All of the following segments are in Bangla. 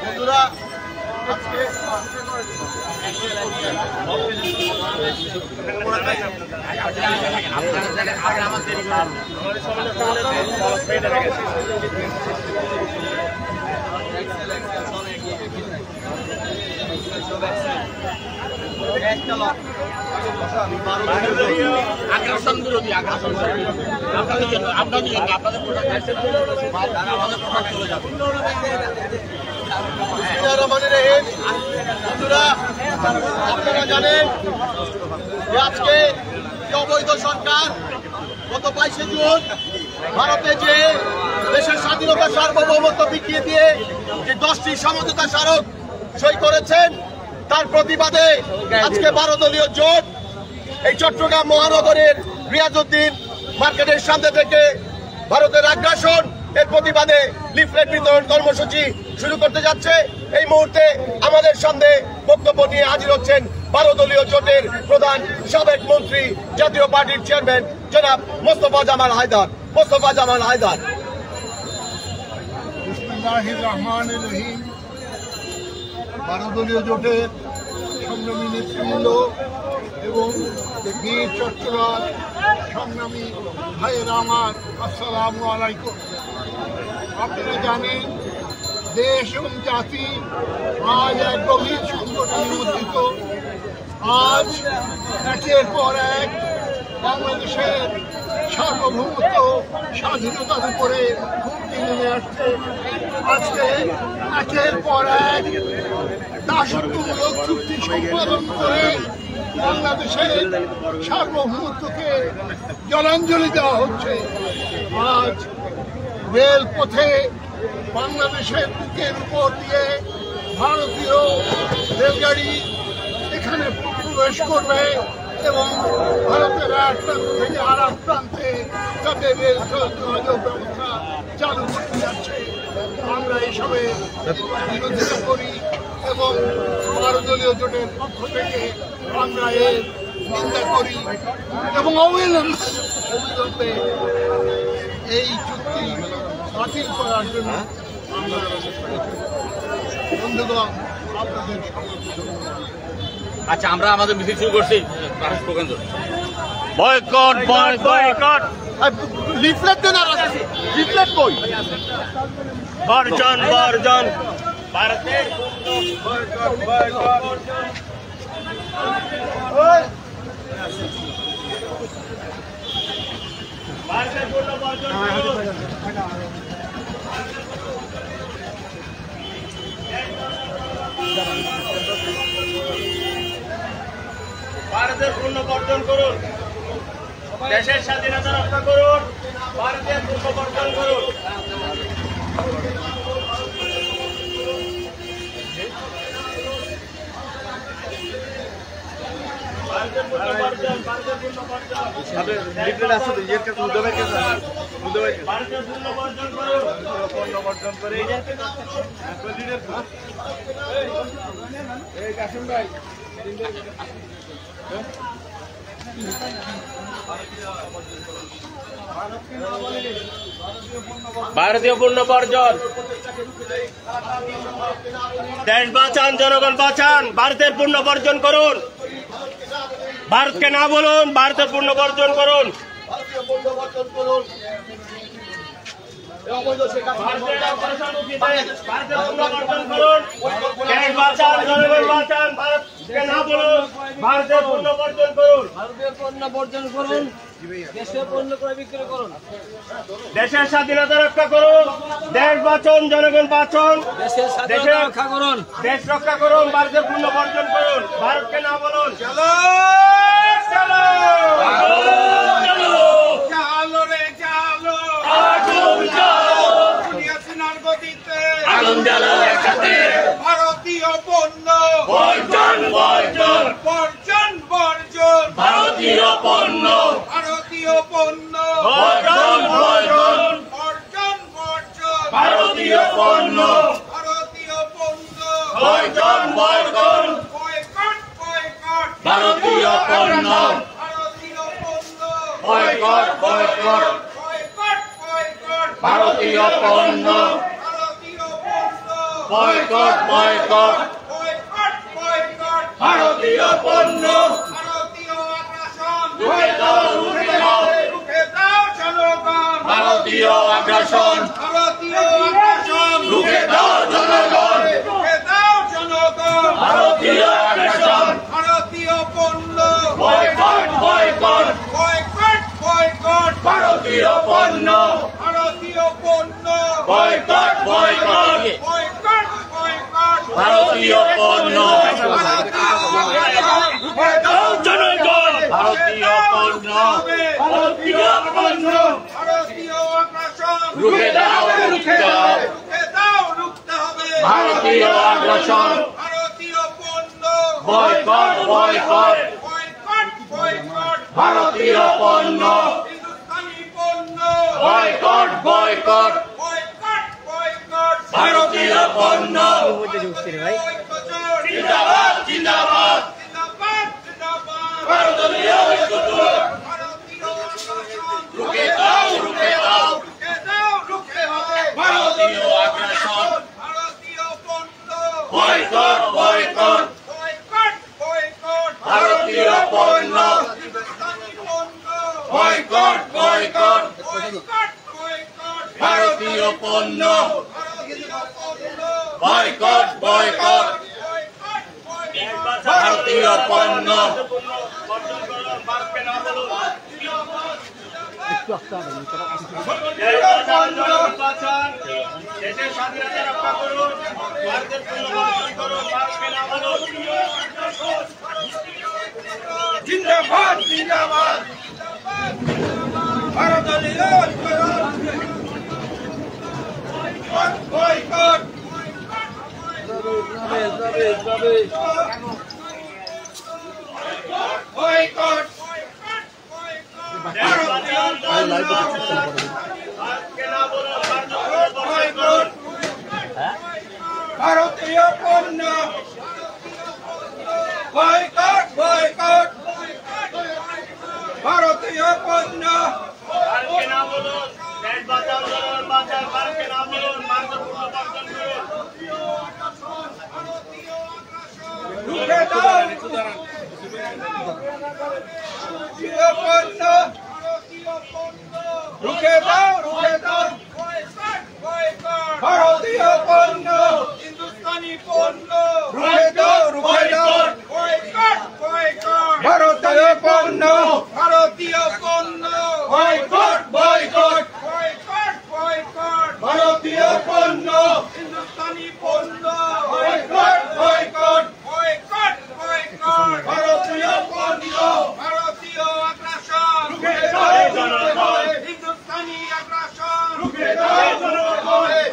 বন্ধুরা আজকে আগ্রাসন বিরোধী আগ্রাসন আপনাদের বন্ধুরা আপনারা জানেন যে আজকে অবৈধ সরকার গত 22শে জুন ভারতে যে দেশের স্বাধীনতা সার্বভৌমত্ব বিকিয়ে দিয়ে যে 10টি সমঝোতা স্মারক সই করেছেন তার প্রতিবাদে আজকে 12 দলীয় জোট এই চট্টগ্রাম মহানগরের রিয়াজউদ্দিন মার্কেটের সামনে থেকে ভারতের আগ্রাসন এর প্রতিবাদে লিফলেট বিতরণ কর্মসূচি শুরু করতে যাচ্ছে। এই মুহূর্তে আমাদের সামনে বক্তব্য নিয়ে হাজির হচ্ছেন 12 দলীয় জোটের প্রধান সাবেক মন্ত্রী জাতীয় পার্টির চেয়ারম্যান জনাব মোস্তফা জামাল হায়দার। বিসমিল্লাহির রহমানির রহিম। 12 দলীয় জোটের সংগ্রামী নেতৃবৃন্দ এবং বীর চট্টগ্রাম সংগ্রামী ভাইয়েরা আমার, আসসালামু আলাইকুম। আপনারা জানেন দেশ এবং জাতি আজ এক গভীর সংকটে নিমজ্জিত। আজ একের পর এক বাংলাদেশের সার্বভৌমত্ব স্বাধীনতার উপরে হুমকি নেমে আসছে। আজকে একের পর এক দাসত্বমূলক চুক্তি সম্পাদন করে বাংলাদেশের সার্বভৌমত্বকে জলাঞ্জলি দেওয়া হচ্ছে। আজ রেলপথে বাংলাদেশের বুকের উপর দিয়ে ভারতীয় রেলগাড়ি এখানে প্রবেশ করবে এবং ভারতের এক প্রান্ত থেকে আর এক প্রান্তে তাদের রেল যোগাযোগ ব্যবস্থা চালু করতে যাচ্ছে। আমরা এইসবে বিরোধিতা করি এবং 12 দলীয় জোটের পক্ষ থেকে আমরা এর নিন্দা করি এবং অবিলম্বে এই চুক্তি বাতিল করার জন্য আমরা বন্ধুগণ আপনাদের আচ্ছা, আমরা আমাদের মিছিল শুরু করছি। বয়কট বয়কট লিফলেট দেন, লিফলেট কই? বর্জন বর্জন ভারতের ভারতের পূর্ণ বর্জন করুন, দেশের স্বাধীনতা রক্ষা করুন, ভারতের পূর্ণ বর্জন করুন। ভারতের পূর্ণ বর্জন, ভারতের পূর্ণ বর্জন। ভারতের পূর্ণ বর্জন করুন, পূর্ণ বর্জন করে ভারতীয় পূর্ণ বর্জন। দেশ বাঁচান, জনগণ বাঁচান, ভারতের পূর্ণ বর্জন করুন। ভারতকে না বলুন, ভারতের পূর্ণ বর্জন করুন। দেশ বাঁচান, জনগণ বাঁচান, ভারতকে না বলুন, ভারতের পূর্ণ বর্জন করুন। ভারতীয় পণ্য বর্জন করুন, দেশের পণ্য ক্রয় বিক্রি করুন। দেশের স্বাধীনতা রক্ষা করুন, দেশ বাঁচুন, জনগণ বাঁচুন, দেশের স্বাধীনতা রক্ষা করুন, দেশ রক্ষা করুন, ভারতের পূর্ণ বর্জন করুন। ভারতকে না বলুন। চলো চলো চালো রে চালো, আগুন জ্বালো একসাথে। ভারতীয় পণ্য বর্জন বর্জন বর্জন বর্জন, ভারতীয় পণ্য, ভারতীয় পণ্য বর্জন বর্জন বর্জন বর্জন, ভারতীয় পণ্য, ভারতীয় পণ্য বর্জন বর্জন বয়কট বয়কট, ভারতীয় পণ্য, ভারতীয় পণ্য বয়কট বয়কট বয়কট বয়কট ভারতীয় পণ্য ভারতীয় পণ্য বয়কট বয়কট বয়কট বয়কট ভারতীয় পণ্য ভারতীয় আগ্রাসন রুখে দাও রুখে দাও রুখে দাও জনগণ ভারতীয় আগ্রাসন ভারতীয় আগ্রাসন রুখে দাও জনগণ রুখে দাও জনগণ ভারতীয় আগ্রাসন ভারতীয় পণ্য বয়কট বয়কট বয়কট বয়কট ভারতীয় পণ্য ভারতীয় পণ্য বয়কট বয়কট বয়কট বয়কট ভারতীয় পণ্য রুখে দাও জনগণ ভারতীয় পণ্য ভারতীয় পণ্য ভারতীয় আগ্রাসন রুখে দাও রুখে দাও রুখে দাও রুখতে হবে ভারতীয় আগ্রাসন ভারতীয় পণ্য বয়কট বয়কট বয়কট বয়কট ভারতীয় পণ্য হিন্দুস্তানি পণ্য বয়কট বয়কট বয়কট বয়কট ভারতীয় পণ্য ঐক্যজোট জিন্দাবাদ জিন্দাবাদ জিন্দাবাদ জিন্দাবাদ ভারতীয় ঐক্যজোট ভারতীয় আগ্রাসন রুখে দাও রুখে দাও রুখে দাও রুখে হবে ভারতীয় আগ্রাসন ভারতীয় পণ্য বয়কট বয়কট বয়কট বয়কট ভারতীয় পণ্য হিন্দুস্তানি পণ্য বয়কট বয়কট বয়কট বয়কট ভারতীয় পণ্য ভারতীয় পণ্য বয়কট বয়কট বয়কট বয়কট ভারতীয় পণ্য দেশের স্বাধীনতা রক্ষা করুন ভারতের পণ্য বর্জন করুন ভারতকে না বলুন জিন্দাবাদ জিন্দাবাদ ভারতীয় বয়কট বয়কট ভারতকে না বলুন ভারতের পণ্য বর্জন করুন ভারতীয় পণ্য বয়কট বয়কট ভারতীয় পণ্য ভারতকে না বলুন দেশ বাঁচাও জনগণ বাঁচাও ভারতকে না বলুন ভারতের পণ্য বর্জন করুন রুখে দাও ভারতীয় পণ্য রুখে দাও ভারতীয় পণ্য হিন্দুস্তানি পণ্য রুখে দাও বয়কট বয়কট ভারতীয় পণ্য বয়কট বয়কট ভারতীয় পণ্য হিন্দুস্তানি পণ্য বয়কট বয়কট ভারতীয় পণ্য ভারতীয় আগ্রাসন রুখে দাও হিন্দুস্তানি আগ্রাসন রুখে দাও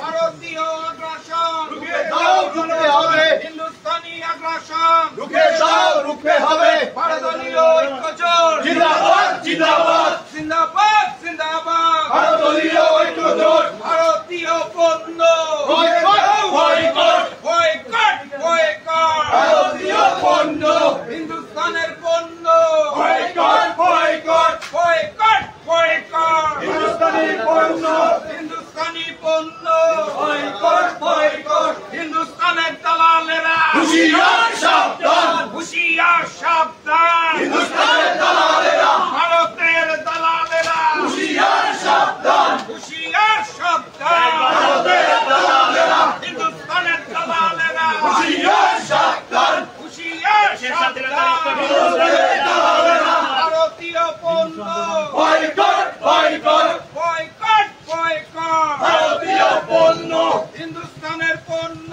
ভারতীয় আগ্রাসন রুখে দাও হিন্দুস্তানি আগ্রাসন রুখে হবে ভারতীয় ঐক্যজোট জিন্দাবাদ জিন্দাবাদ জিন্দাবাদ জিন্দাবাদ ভারতীয় ঐক্যজোট ভারতীয় পণ্য বয়কট বয়কট বয়কট বয়কট ভারতীয় পণ্য হিন্দুস্তানের পণ্য boycott boycott boycott boycott Hindustani পণ্য হিন্দুস্তানি পণ্য বয়কট বয়কট হিন্দুস্তানের দালালেরা হুঁশিয়ার সাবধান হুঁশিয়ার সাবধান হিন্দুস্তানের দালালেরা ভারতের দালালেরা হুঁশিয়ার সাবধান হুঁশিয়ার সাবধান ভারতের দালালেরা হিন্দুস্তানের দালালেরা হুঁশিয়ার সাবধান হুঁশিয়ার সাবধান ভারতীয় পণ্য বয়কট বয়কট বয়কট বয়কট ভারতীয় পণ্য হিন্দুস্তানের পণ্য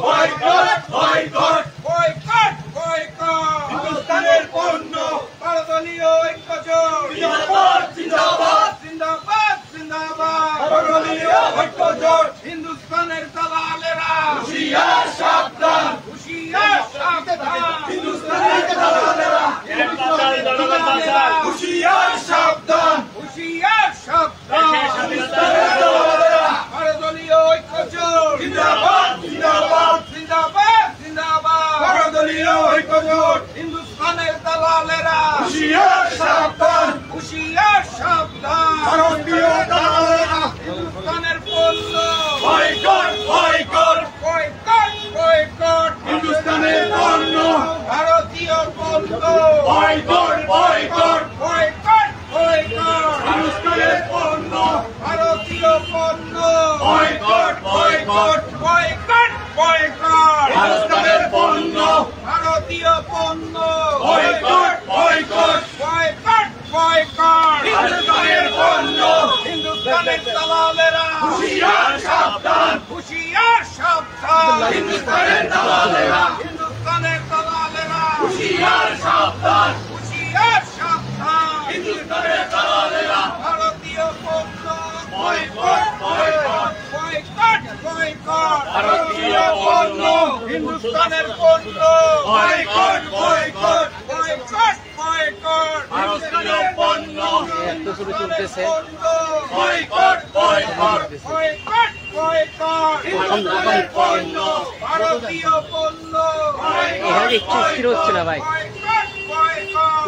বয়কট বয়কট বয়কট বয়কট হিন্দুস্তানের পণ্য ভারতীয় ঐক্যজোট জিন্দাবাদ জিন্দাবাদ জিন্দাবাদ জিন্দাবাদ ভারতীয় ঐক্যজোট হিন্দুস্তানের দালালেরা হুঁশিয়ার সাবধান হুঁশিয়ার সাবধান হিন্দুস্তানের দালালেরা দেশ বাঁচাও জনগণ বাঁচাও হুঁশিয়ার সাবধান হুঁশিয়ার সাবধান হিন্দুস্তানের দালালেরা ভারতীয় ঐক্যজোট জিন্দাবাদ জিন্দাবাদ জিন্দাবাদ জিন্দাবাদ ভারতীয় ঐক্যজোট হিন্দুস্তানের দালালেরা হুঁশিয়ার সাবধান হুঁশিয়ার হিন্দুস্তানের দালালেরা হুঁশিয়ার সাবধান, হুঁশিয়ার সাবধান, হিন্দুস্তানের দালালেরা, হিন্দুস্তানের দালালেরা হুঁশিয়ার সাবধান, হুঁশিয়ার সাবধান, হিন্দুস্তানের দালালেরা ভারতীয় পণ্য বয়কট, বয়কট, বয়কট, বয়কট, ভারতীয় পণ্য, হিন্দুস্তানের পণ্য বয়কট, বয়কট, বয়কট, বয়কট, ভারতীয় পণ্য, হিন্দুস্তানের পণ্য বয়কট, বয়কট, বয়কট, বয়কট, হিন্দুস্তানের পণ্য, ভারতীয় পণ্য এখানে একটু স্থির হচ্ছে না ভাই,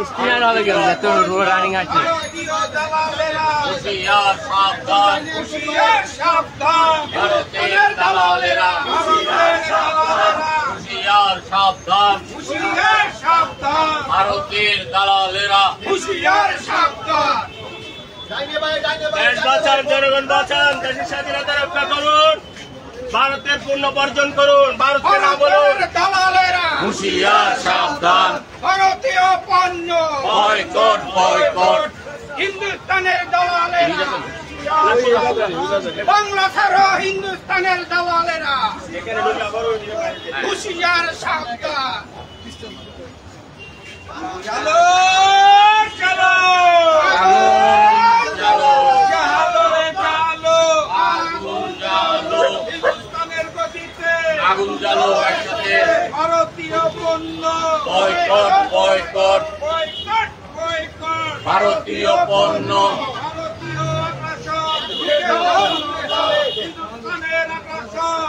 স্পিনার হবে কেন এত রানিং আছে। ভারতীয় দালালেরা হুঁশিয়ার সাবধান, হুঁশিয়ার সাবধান, ভারতের দালালেরা ভারতের দালালেরা হুঁশিয়ার সাবধান, হুঁশিয়ার সাবধান, ভারতের দালালেরা হুঁশিয়ার সাবধান। দেশ বাঁচান, জনগণ বাঁচান, দেশের স্বাধীনতা রক্ষা করুন, ভারতের পণ্য বর্জন করুন, ভারতকে না বলুন। ভারতের দালালেরা হুঁশিয়ার সাবধান, ভারতীয় পণ্য বয়কট, বয়কট, হিন্দুস্তানের দালালেরা বাংলা ছাড়ো, হিন্দুস্তানের দালালেরা হুঁশিয়ার সাবধান। চলো চলো চলো, চলো রে চলো, আগুন জ্বালো, হিন্দুস্তানের গতিতে আগুন জ্বালো একসাথে, ভারতীয় পণ্য বয়কট, বয়কট, বয়কট, বয়কট, ভারতীয় পণ্য, ভারতীয় আগ্রাসন, হিন্দুস্তানের আগ্রাসন,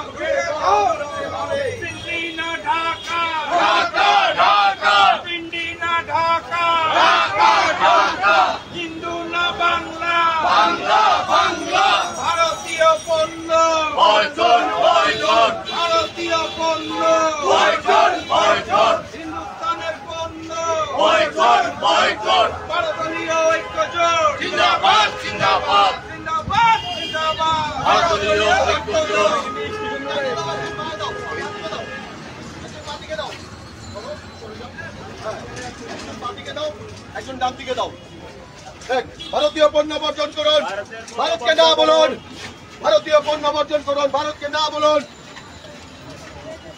দিল্লি না ঢাকা, ঢাকা, ঢাকা, দিল্লি না ঢাকা, ঢাকা, ঢাকা, হিন্দু না বাংলা, বাংলা, বাংলা, ভারতীয় পণ্য, বয়কট, বয়কট, ভারতীয় পণ্য, বয়কট, বয়কট, হিন্দুস্তানের পণ্য, বয়কট, বয়কট, ভারতীয় ঐক্যজোট, জিন্দাবাদ, জিন্দাবাদ, জিন্দাবাদ, জিন্দাবাদ, ভারতীয় ঐক্যজোট, একজন ডান দিকে দাও। ভারতীয় পণ্য বর্জন করুন, ভারতকে না বলুন, ভারতীয় পণ্য বর্জন করুন, ভারতকে না বলুন।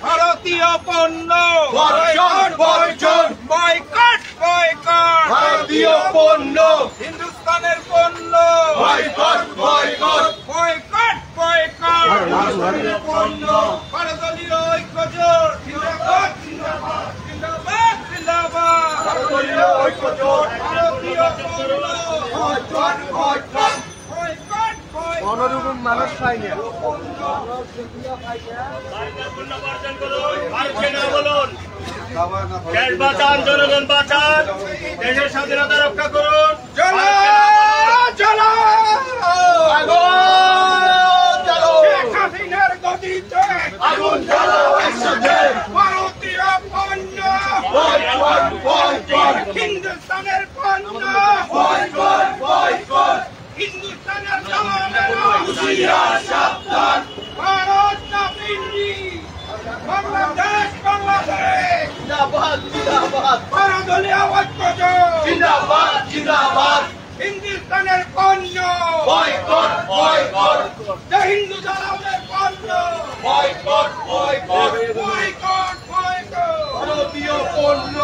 ভারতীয় পণ্য বর্জন, বর্জন, বয়কট, বয়কট, ভারতীয় পণ্য হিন্দুস্তানের পণ্য বয়কট, বয়কট, বয়কট, বয়কট, ভারতীয় পণ্য, ভারতীয় ঐক্যজোট, জিন্দাবাদ, জিন্দাবাদ, জিন্দাবাদ, জিন্দাবাদ, ভারতীয় ঐক্যজোট, ভারতীয় পণ্য বয়কট, বয়কট। বয়কট, বয়কট, মানুষ পাই না। ভারতের পণ্য বর্জন করুন, ভারতকে না বলুন। দেশ বাঁচান, জনগণ বাঁচান, দেশের স্বাধীনতা রক্ষা করুন। চলো চলো আগুন জ্বালো, শেখ হাসিনার গদিতে আগুন জ্বালো একসাথে, ভারতীয় পণ্য বয়কট, বয়কট, হিন্দুস্তানের পণ্য বয়কট, বয়কট, হিন্দুস্তানের দালালেরা হুঁশিয়ার সাবধান, ভারত না দিল্লি, বাংলাদেশ, বাংলাদেশ, জিন্দাবাদ, জিন্দাবাদ, ভারতীয় ঐক্যজোট, জিন্দাবাদ, জিন্দাবাদ, হিন্দুস্তানের পণ্য বয়কট, বয়কট, হিন্দু দালালের পণ্য বয়কট, বয়কট, বয়কট, বয়কট, ভারতীয় পণ্য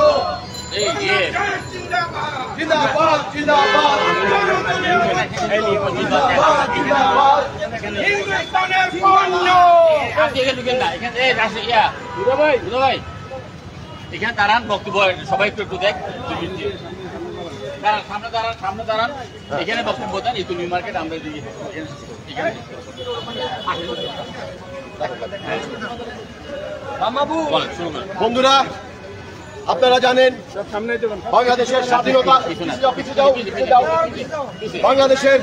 বাংলাদেশ জিন্দাবাদ, জিন্দাবাদ, জিন্দাবাদ, জিন্দাবাদ, জিন্দাবাদ, হিন্দুস্তানের পণ্য এখানে দাঁড়ান, বক্তব্য সবাই একটু দেখ, দাঁড়ান, সামনে দাঁড়ান, এখানে বক্তব্য দেন। এই নিউ মার্কেট আমরা দিকে এখানে বলেন, শুরু করেন। বন্ধুরা, আপনারা জানেন বাংলাদেশের স্বাধীনতা, বাংলাদেশের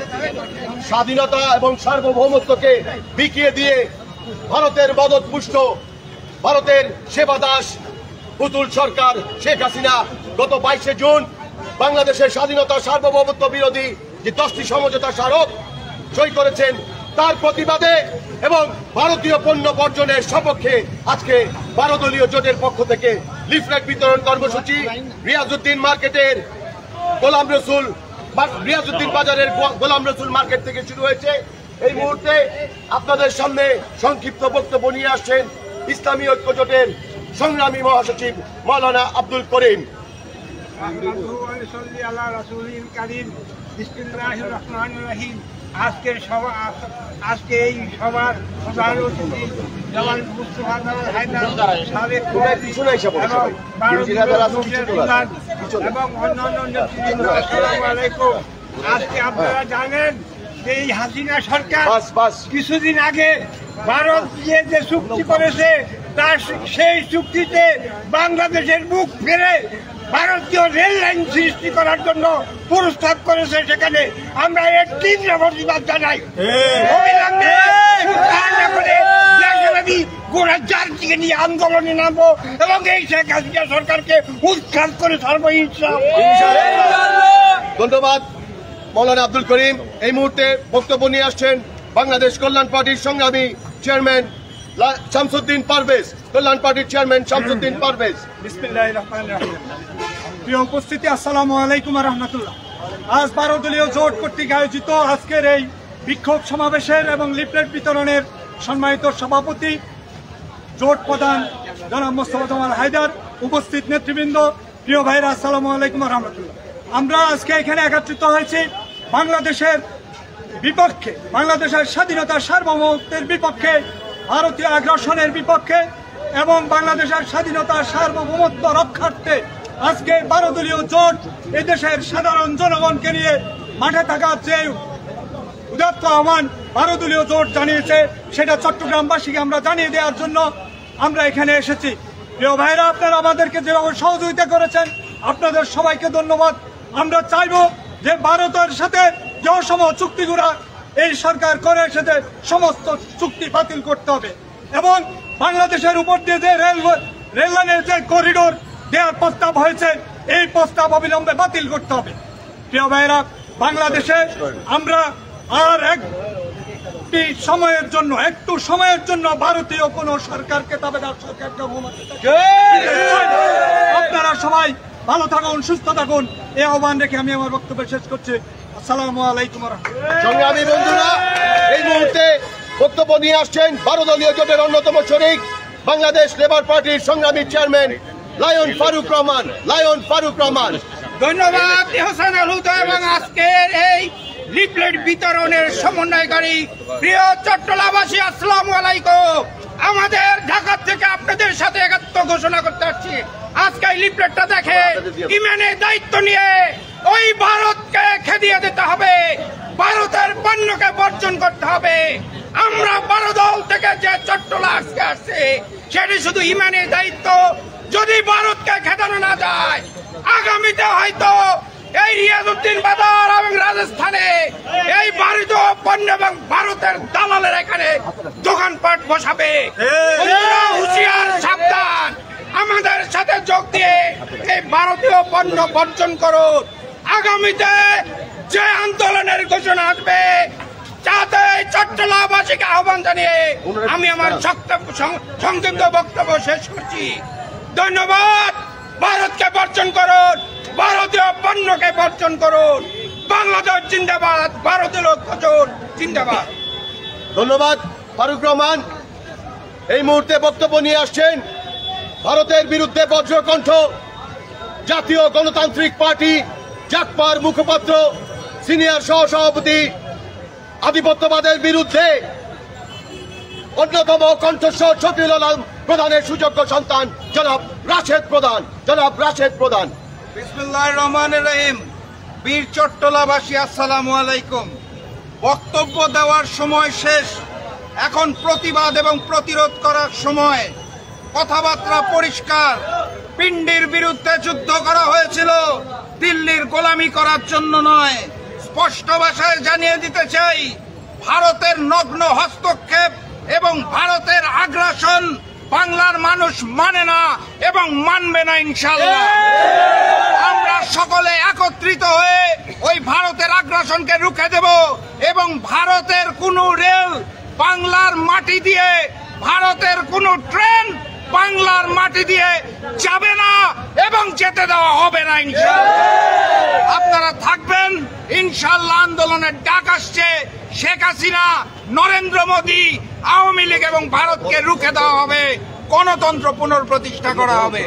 স্বাধীনতা এবং সার্বভৌমত্বকে বিকিয়ে দিয়ে ভারতের মদতপুষ্ট, ভারতের সেবাদাস পুতুল সরকার শেখ হাসিনা গত 22শে জুন বাংলাদেশের স্বাধীনতা সার্বভৌমত্ব বিরোধী যে 10টি সমঝোতা স্মারক সই করেছেন, তার প্রতিবাদে এবং ভারতীয় পণ্য বর্জনের সপক্ষে আজকে 12 দলীয় জোটের পক্ষ থেকে লিফলেট বিতরণ কর্মসূচি রিয়াজউদ্দিন মার্কেটের গোলাম রসুল রিয়াজউদ্দিন বাজারের গোলাম রসুল মার্কেট থেকে শুরু হয়েছে। এই মুহূর্তে আপনাদের সামনে সংক্ষিপ্ত বক্তব্য নিয়ে আসছেন ইসলামী ঐক্য জোটের সংগ্রামী মহাসচিব মাওলানা আব্দুল করিম। আজকে এই সভার প্রধান অতিথি জওয়ান মুস্তফা জামাল হায়দার সাবেক এবং অন্যান্য নেতৃবৃন্দ, আসসালামু আলাইকুম। আজকে আপনারা জানেন যে এই হাসিনা সরকার কিছুদিন আগে ভারত যে চুক্তি করেছে তার সেই চুক্তিতে বাংলাদেশের মুখ ফিরে ভারতীয় রেল লাইন সৃষ্টি করার জন্য প্রস্তাব করেছে। সেখানে আমরা এর তীব্র প্রতিবাদ জানাই। অবিলম্বে দেশব্যাপী গোড়া চার দিকে নিয়ে আন্দোলনে নামবো এবং এই শেখ হাসিনা সরকারকে উৎখাত করে ছাড়বো ইনশাআল্লাহ। ধন্যবাদ মাওলানা আব্দুল করিম। এই মুহূর্তে বক্তব্য নিয়ে আসছেন বাংলাদেশ কল্যাণ পার্টির সংগ্রামী চেয়ারম্যান শামসুদ্দিন পারভেজ। কল্যাণ পার্টির চেয়ারম্যান শামসুদ্দিন পারভেজ। বিসমিল্লাহির রহমানির রহিম। প্রিয় উপস্থিতি, আসসালামু আলাইকুম ওয়া রাহমাতুল্লাহ। আজ 12 দলীয় জোট কর্তৃক আয়োজিত আজকের এই বিক্ষোভ সমাবেশের এবং লিফলেট বিতরণের সম্মানিত সভাপতি জোট প্রধান জনাব মুস্তফা জামাল হায়দার, উপস্থিত নেতৃবৃন্দ, প্রিয় ভাইরা, আসসালামু আলাইকুম ওয়া রাহমাতুল্লাহ। আমরা আজকে এখানে একত্রিত হয়েছি বাংলাদেশের বিপক্ষে, বাংলাদেশের স্বাধীনতার সার্বভৌমত্বের বিপক্ষে, ভারতীয় আগ্রাসনের বিপক্ষে এবং বাংলাদেশের স্বাধীনতার সার্বভৌমত্ব রক্ষার্থে আজকে 12 দলীয় জোট এদেশের সাধারণ জনগণকে নিয়ে মাঠে থাকার যে উদাত্ত আহ্বান 12 দলীয় জোট জানিয়েছে সেটা চট্টগ্রামবাসীকে আমরা জানিয়ে দেওয়ার জন্য আমরা এখানে এসেছি। প্রিয় ভাইরা, আপনারা আমাদেরকে যেভাবে সহযোগিতা করেছেন আপনাদের সবাইকে ধন্যবাদ। আমরা চাইব যে ভারতের সাথে যে সমস্ত চুক্তিগুলা এই সরকার করে এসেছে সমস্ত চুক্তি বাতিল করতে হবে এবং বাংলাদেশের উপর দিয়ে যে রেল লাইনের যে করিডোর দেওয়ার প্রস্তাব হয়েছে এই প্রস্তাব অবিলম্বে বাতিল করতে হবে। প্রিয় ভাইরা, বাংলাদেশে আমরা আর একটু সময়ের জন্য ভারতীয় কোন সরকারকে দাবেদার সরকারকে আপনারা সবাই ভালো থাকুন, সুস্থ থাকুন, এই আহ্বান রেখে আমি আমার বক্তব্য শেষ করছি। আসসালামু আলাইকুম। সংগ্রামী বন্ধুরা, এই মুহূর্তে বক্তব্য নিয়ে আসছেন 12 দলীয় জোটের অন্যতম শরিক বাংলাদেশ লেবার পার্টির সংগ্রামী চেয়ারম্যান লায়ন ফারুক রহমান। ধন্যবাদ হোসেন আল হুদা এবং আজকের এই লিফলেট বিতরণের সমন্বয়কারী প্রিয় চট্টলাবাসী, আসসালামু আলাইকুম। আমাদের ঢাকা থেকে আপনাদের সাথে একাত্ম ঘোষণা করতে আসছি। আজকে এই লিফলেটটা দেখে ইমানের দায়িত্ব নিয়ে ওই ভারতকে খেদিয়ে দিতে হবে, ভারতের পণ্যকে বর্জন করতে হবে। আমরা 12 দল থেকে যে চট্টলা আজকে আসছে সেটি শুধু ইমানের দায়িত্ব। যদি ভারতকে খেদানো না যায় আগামীতে হয়তো এই রিয়াজউদ্দিন বাজার এবং রাজস্থানে এই ভারতীয় পণ্য এবং ভারতের দালালের এখানে দোকানপাট বসাবে। হুঁশিয়ার, সাবধান। আমাদের সাথে যোগ দিয়ে এই ভারতীয় পণ্য বর্জন করুন। আগামীতে যে আন্দোলনের ঘোষণা আসবে যাতে চট্টলাবাসীকে আহ্বান জানিয়ে আমি আমার সংক্ষিপ্ত বক্তব্য শেষ করছি। ধন্যবাদ। ভারতকে বর্জন করুন, ভারতীয় পণ্যকে বর্জন করুন। বাংলাদেশ জিন্দাবাদ, ভারতীয় ঐক্য জোট জিন্দাবাদ। ধন্যবাদ ফারুক রহমান। এই মুহূর্তে বক্তব্য নিয়ে আসছেন ভারতের বিরুদ্ধে বজ্রকণ্ঠ জাতীয় গণতান্ত্রিক পার্টি জাকপার মুখপাত্র, সিনিয়র সহসভাপতি, আধিপত্যবাদের বিরুদ্ধে অন্যতম কণ্ঠস্বর শফিউল আলম প্রধানের সুযোগ্য সন্তান জনাব রাশেদ প্রধান। বিসমিল্লাহির রহমানির রহিম। বীর চট্টলাবাসী, আসসালামু আলাইকুম। বক্তব্য দেওয়ার সময় শেষ, এখন প্রতিবাদ এবং প্রতিরোধ করার সময়। কথাবার্তা পরিষ্কার, পিন্ডির বিরুদ্ধে যুদ্ধ করা হয়েছিল, দিল্লির গোলামি করার জন্য নয়। স্পষ্ট ভাষায় জানিয়ে দিতে চাই, ভারতের নগ্ন হস্তক্ষেপ এবং ভারতের আগ্রাসন বাংলার মানুষ মানে না এবং মানবে না ইনশাআল্লাহ। আমরা সকলে একত্রিত হয়ে ওই ভারতের আগ্রাসনকে রুখে দেব এবং ভারতের কোনো রেল, বাংলার মাটি দিয়ে ভারতের কোনো ট্রেন বাংলার মাটি দিয়ে যাবে না এবং যেতে দেওয়া হবে না ইনশাআল্লাহ। আপনারা থাকবেন ইনশাআল্লাহ। আন্দোলনের ডাক আসছে, শেখ হাসিনা, নরেন্দ্র মোদী, আওয়ামী লীগ এবং ভারতকে রুখে দেওয়া হবে, গণতন্ত্র পুনঃপ্রতিষ্ঠা করা হবে।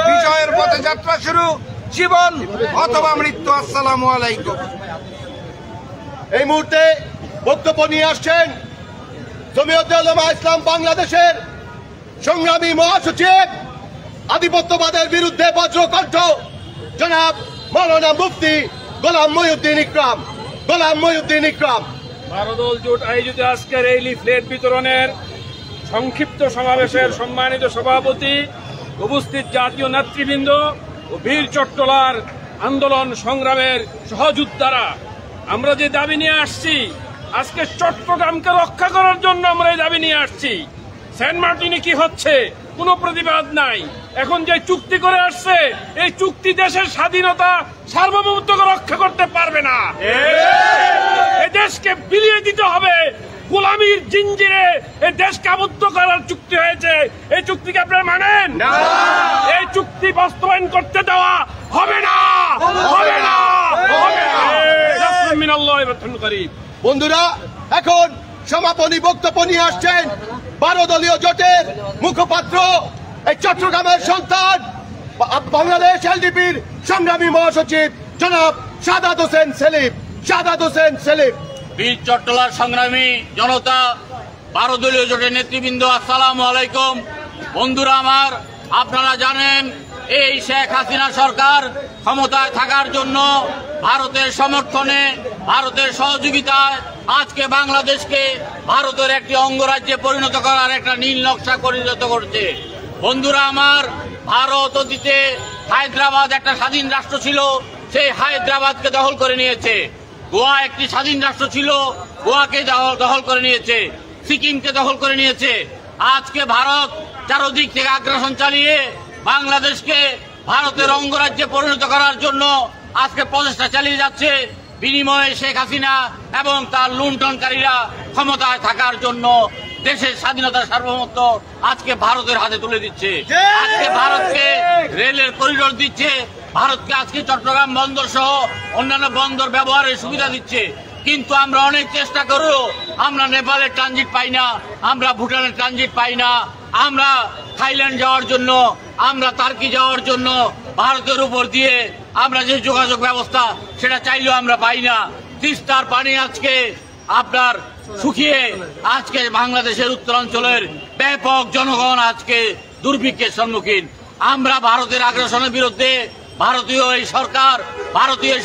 বিজয়ের পথে যাত্রা শুরু, জীবন অথবা মৃত্যু। আসসালামু আলাইকুম। এই মুহূর্তে বক্তব্য নিয়ে আসছেন জমিয়তে উলামা ইসলাম বাংলাদেশের সংগ্রামী মহাসচিব, আধিপত্যবাদের বিরুদ্ধে বজ্রকণ্ঠ জনাব মাওলানা মুফতি গোলাম মহিউদ্দিন ইকরাম। বারোদল জোট আয়োজিত আজকের এই লিফলেট বিতরণের সংক্ষিপ্ত সমাবেশের সম্মানিত সভাপতি, উপস্থিত জাতীয় নেতৃবৃন্দ ও বীর চট্টলার আন্দোলন সংগ্রামের সহযোদ্ধারা, আমরা যে দাবি নিয়ে আসছি, আজকে চট্টগ্রামকে রক্ষা করার জন্য আমরা এই দাবি নিয়ে আসছি। সেন্ট মার্টিনে কি হচ্ছে কোনো প্রতিবাদ নাই। এখন যে চুক্তি করে আসছে, এই চুক্তি দেশের স্বাধীনতা সার্বভৌমত্বকে রক্ষা করতে পারবে না। এই দেশকে বিলিয়ে দিতে হবে, গোলামীর জিঞ্জিরে এই দেশকে আবদ্ধ করার চুক্তি হয়েছে। এই চুক্তিকে আপনারা মানেন? এই চুক্তি বাস্তবায়ন করতে দেওয়া হবে না। বন্ধুরা, এখন সমাপনী বক্তব্য নিয়ে আসছেন 12 দলীয় জোটের মুখপাত্র, এই চট্টগ্রামের সন্তান, বাংলাদেশ এলডিপির সংগ্রামী মহাসচিব জনাব শাহাদাত হোসেন সেলিম। বীর চট্টলার সংগ্রামী জনতা, 12 দলীয় জোটের নেতৃবৃন্দ, আসসালামু আলাইকুম। বন্ধুরা আমার, আপনারা জানেন এই শেখ হাসিনা সরকার ক্ষমতায় থাকার জন্য ভারতের সমর্থনে, ভারতের সহযোগিতায় আজকে বাংলাদেশকে ভারতের একটি অঙ্গরাজ্যে পরিণত করার একটা নীল নকশা পরিণত করছে। বন্ধুরা আমার, ভারত অতীতে হায়দ্রাবাদ একটা স্বাধীন রাষ্ট্র ছিল, সেই হায়দ্রাবাদকে দখল করে নিয়েছে। গোয়া একটি স্বাধীন রাষ্ট্র ছিল, গোয়াকে দখল করে নিয়েছে। সিকিমকে দখল করে নিয়েছে। আজকে ভারত চারদিক থেকে আগ্রাসন চালিয়ে বাংলাদেশকে ভারতের অঙ্গরাজ্যে পরিণত করার জন্য আজকে প্রচেষ্টা চালিয়ে যাচ্ছে। বিনিময়ে শেখ হাসিনা এবং তার লুণ্ঠনকারীরা ক্ষমতায় থাকার জন্য দেশের স্বাধীনতার সার্বভৌমত্ব আজকে ভারতের হাতে তুলে দিচ্ছে। আজকে ভারতকে রেলের করিডোর দিচ্ছে, ভারতকে আজকে চট্টগ্রাম বন্দর সহ অন্যান্য বন্দর ব্যবহারের সুবিধা দিচ্ছে। কিন্তু আমরা অনেক চেষ্টা করেও আমরা নেপালের ট্রানজিট পাই না, আমরা ভুটানের ট্রানজিট পাই না, আমরা থাইল্যান্ড যাওয়ার জন্য, আমরা তার্কি যাওয়ার জন্য ভারতের উপর দিয়ে আমরা যে যোগাযোগ ব্যবস্থা সেটা চাইলেও আমরা পাই না। তিস্তার পানি আজকে আপনার শুকিয়ে আজকে বাংলাদেশের উত্তরাঞ্চলের ব্যাপক জনগণ আজকে দুর্ভিক্ষের সম্মুখীন। আমরা ভারতের আগ্রাসনের বিরুদ্ধে, ভারতীয়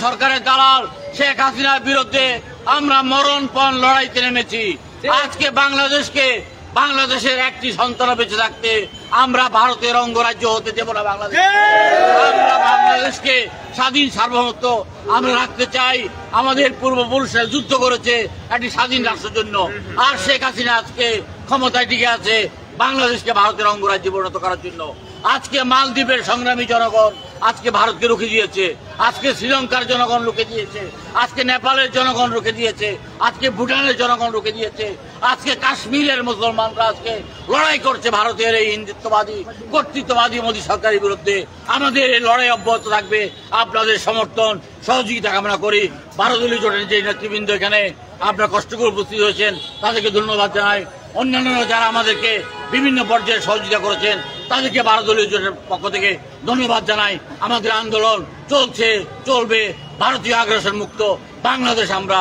সরকারের দালাল শেখ হাসিনার বিরুদ্ধে আমরা মরণপণ লড়াইতে নেমেছি। আজকে বাংলাদেশের একটি সন্তান বেঁচে থাকতে আমরা ভারতের অঙ্গরাজ্য হতে দেব না। আমরা বাংলাদেশকে স্বাধীন সার্বভৌমত্ব আমরা রাখতে চাই। আমাদের পূর্বপুরুষরা যুদ্ধ করেছে একটি স্বাধীন রাষ্ট্রের জন্য, আর শেখ হাসিনা আজকে ক্ষমতায় টিকে আছে বাংলাদেশকে ভারতের অঙ্গরাজ্যে পরিণত করার জন্য। আজকে মালদ্বীপের সংগ্রামী জনগণ আজকে ভারতকে রুখে দিয়েছে, আজকে শ্রীলঙ্কার জনগণ রুখে দিয়েছে, আজকে নেপালের জনগণ রুখে দিয়েছে, আজকে ভুটানের জনগণ রুখে দিয়েছে, আজকে কাশ্মীরের মুসলমানরা আজকে লড়াই করছে ভারতের এই হিন্দুত্ববাদী কর্তৃত্ববাদী মোদী সরকারের বিরুদ্ধে। আমাদের এই লড়াই অব্যাহত থাকবে। আপনাদের সমর্থন সহযোগিতা কামনা করি। 12 দলীয় জোটের যে নেতৃবৃন্দ এখানে আপনারা কষ্ট করে উপস্থিত হয়েছেন তাদেরকে ধন্যবাদ জানাই। অন্যান্য যারা আমাদেরকে বিভিন্ন পর্যায়ে সহযোগিতা করেছেন তাদেরকে 12 দলীয় জোটের পক্ষ থেকে ধন্যবাদ জানাই। আমাদের আন্দোলন চলছে, চলবে। ভারতীয় আগ্রাসন মুক্ত বাংলাদেশ আমরা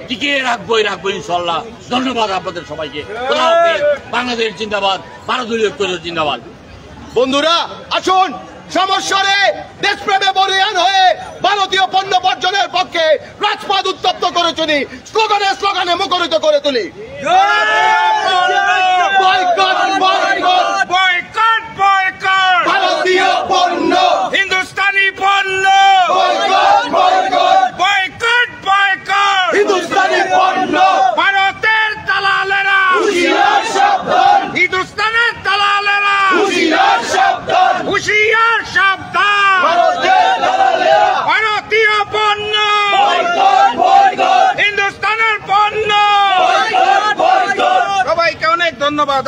টিকিয়ে রাখবোই ইনশাল্লাহ। ধন্যবাদ আপনাদের সবাইকে। বাংলাদেশ জিন্দাবাদ, 12 দলীয় ঐক্য জিন্দাবাদ। বন্ধুরা আসুন, সমস্যারে দেশপ্রেমে বলিয়ান হয়ে ভারতীয় পণ্য বর্জনের পক্ষে রাজপথ উত্তপ্ত করে তুলি, স্লোগানে মুখরিত করে তুলি। ভারতীয় পণ্য, হিন্দুস্তানি পণ্য, হিন্দুস্তানি পণ্য, ভারতের দালালেরা, হিন্দুস্তানের দালালেরা, হুঁশিয়ার সাবধান, ভারতীয় পণ্য, হিন্দুস্তানের পণ্য। সবাইকে অনেক ধন্যবাদ।